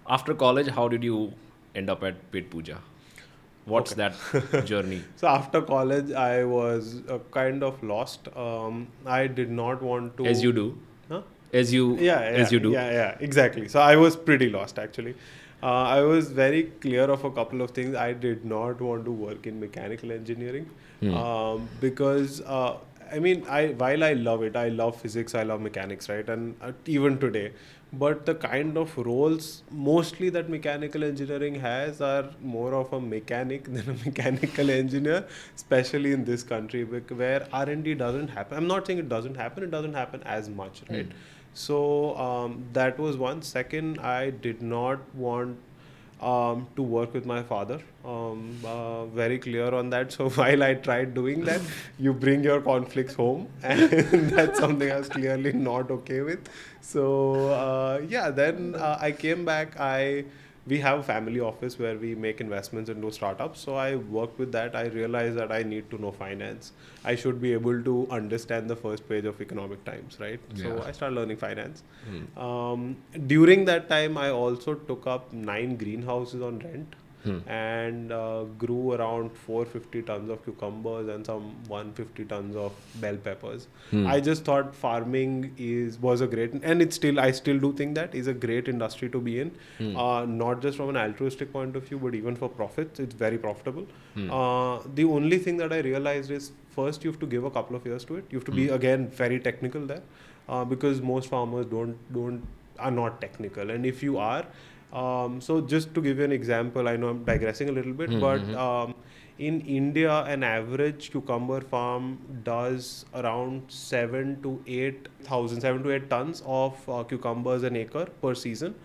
After college, how did you end up at petpooja? What's Okay. that journey? So after college, I was kind of lost. I did not want to. As you do, Huh? as you Yeah, as yeah, you do. yeah, yeah, exactly. So I was pretty lost actually. I was very clear of a couple of things. I did not want to work in mechanical engineering because I mean, while I love it, I love physics, I love mechanics, right? And even today, but the kind of roles mostly that mechanical engineering has are more of a mechanic than a mechanical engineer, especially in this country where R&D doesn't happen. I'm not saying it doesn't happen; it doesn't happen as much, right? So that was one. Second, I did not want to work with my father. Very clear on that. So while I tried doing that, you bring your conflicts home, and that's something I was clearly not okay with. So yeah, then I came back. We have a family office where we make investments into startups. So I worked with that. I realized that I need to know finance. I should be able to understand the first page of Economic Times, right? So Yeah. I started learning finance. During that time, I also took up 9 greenhouses on rent and grew around 450 tons of cucumbers and some 150 tons of bell peppers. I just thought farming was a great, and I still do think that is a great industry to be in, not just from an altruistic point of view, but even for profits, it's very profitable. The only thing that I realized is first you have to give a couple of years to it. You have to be again very technical there, because most farmers don't are not technical, and if you are, so just to give you an example, I know I'm digressing a little bit, but in India, an average cucumber farm does around 7 to 8 tons of cucumbers an acre per season.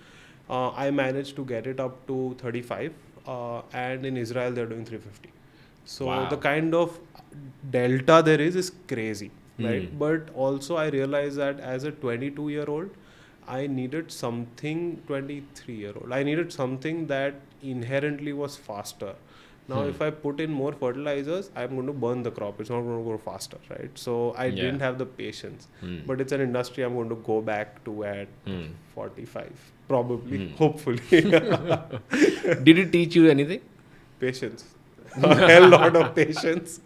I managed to get it up to 35, and in Israel they're doing 350. So the Wow. kind of delta there is crazy, right? But also I realized that as a 22-year-old, I needed something 23-year-old. I needed something that inherently was faster. Now, if I put in more fertilizers, I'm going to burn the crop. It's not going to grow faster, right? So I Yeah. didn't have the patience. But it's an industry I'm going to go back to at 45, probably, hopefully. Did it teach you anything? Patience. A hell lot of patience.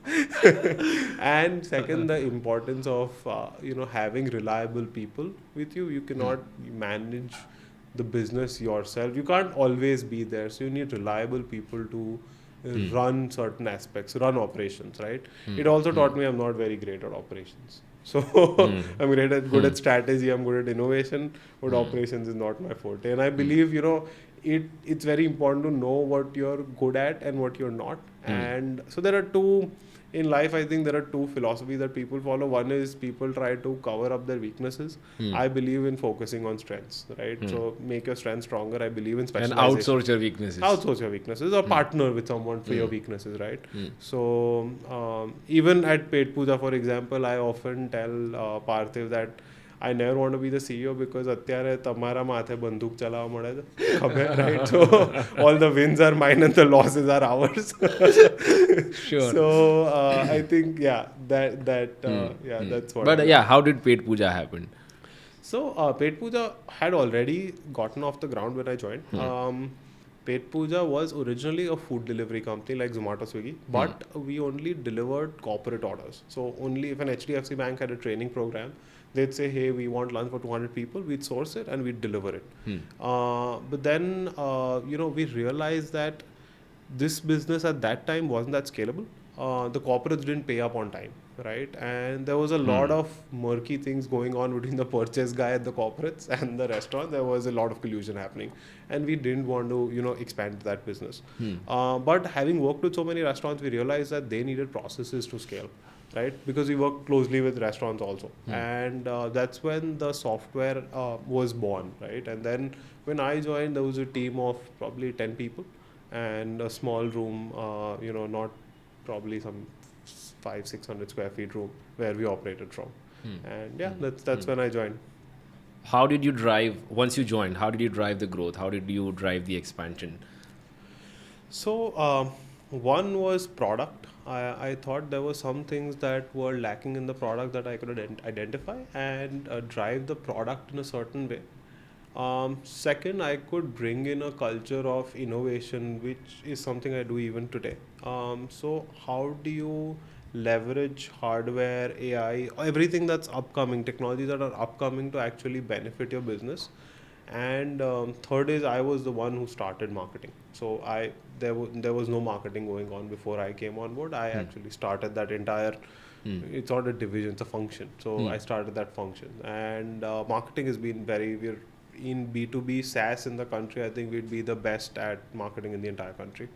And second, the importance of having reliable people with you. You cannot manage the business yourself. You can't always be there, so you need reliable people to run certain aspects, run operations, right? It also taught me I'm not very great at operations. So I'm good at strategy, I'm good at innovation, but operations is not my forte. And I believe, it's very important to know what you're good at and what you're not. And so there are two in life. I think there are two philosophies that people follow. One is people try to cover up their weaknesses. I believe in focusing on strengths, right? So make your strengths stronger. I believe in And specialization. outsource your weaknesses. Outsource your weaknesses or partner with someone for your weaknesses, right? So even at petpooja, for example, I often tell Parthiv that I never want to be the CEO because અત્યારે તમારા માથે બંદૂક ચલાવવા મળે છે ખબર, right? So all the wins are mine and the losses are ours. Sure. So I think that's what. But yeah, how did petpooja happen? So petpooja had already gotten off the ground when I joined. petpooja was originally a food delivery company like Zomato, Swiggy, but we only delivered corporate orders. So only if an HDFC bank had a training program, they'd say, hey, we want lunch for 200 people, we'd source it and we'd deliver it. But then we realized that this business at that time wasn't that scalable. The corporates didn't pay up on time, right? And there was a lot of murky things going on between the purchase guy at the corporates and the restaurant. There was a lot of collusion happening, and we didn't want to, expand that business. But having worked with so many restaurants, we realized that they needed processes to scale, right? Because we work closely with restaurants also, and that's when the software was born, right? And then when I joined, there was a team of probably 10 people and a small room, not probably some 500-600 square feet room where we operated from. And yeah, that's when I joined. How did you drive, once you joined, how did you drive the growth? How did you drive the expansion? So one was product. I thought there were some things that were lacking in the product that I could identify and drive the product in a certain way. Second, I could bring in a culture of innovation, which is something I do even today. So how do you leverage hardware, AI, everything that's upcoming, technologies that are upcoming to actually benefit your business? And third is I was the one who started marketing. So there was no marketing going on before I came on board. I actually started that entire. It's not a division; it's a function. So I started that function, and marketing has been we're in B2B SaaS in the country. I think we'd be the best at marketing in the entire country.